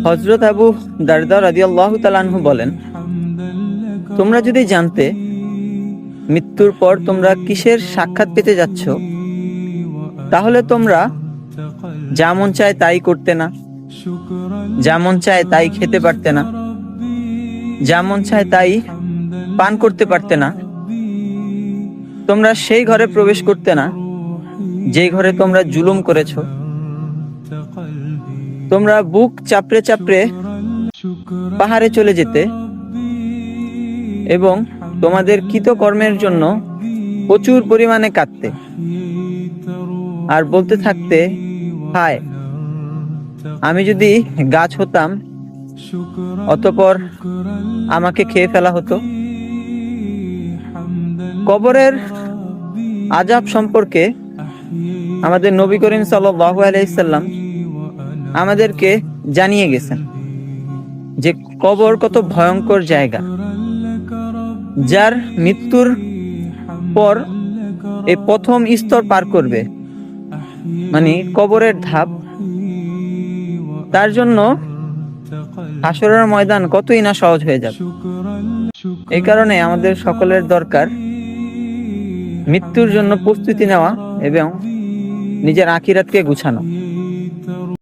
হযরত আবু দারদা রাদিয়াল্লাহু তাআলা আনহু বলেন, তোমরা যদি জানতে মৃত্যুর পর তোমরা কিসের সাক্ষাৎ পেতে যাচ্ছ, তাহলে তোমরা যা মন চায় তাই করতে না, যা মন চায় তাই খেতে পারতে না, যা মন চায় তাই পান করতে পারতে না। তোমরা সেই ঘরে প্রবেশ করতে না যেই ঘরে তোমরা জুলুম করেছো। তোমরা বুক চাপড়ে চাপড়ে পাহাড়ে চলে যেতে এবং তোমাদের কৃতকর্মের জন্য প্রচুর পরিমাণে কাঁদতে আর বলতে থাকতে, হায় আমি যদি গাছ হতাম, অতঃপর আমাকে খেয়ে ফেলা হতো। কবরের আযাব সম্পর্কে আমাদের নবী করিম সাল্লাল্লাহু আলাইহি সাল্লাম আমাদেরকে জানিয়ে গেছেন যে কবর কত ভয়ঙ্কর জায়গা। যার মৃত্যুর পর এই প্রথম স্তর পার করবে, মানে কবরের ধাপ, তার জন্য হাসরের ময়দান কতই না সহজ হয়ে যাবে। এই কারণে আমাদের সকলের দরকার মৃত্যুর জন্য প্রস্তুতি নেওয়া এবং নিজের আখিরাতকে গুছানো।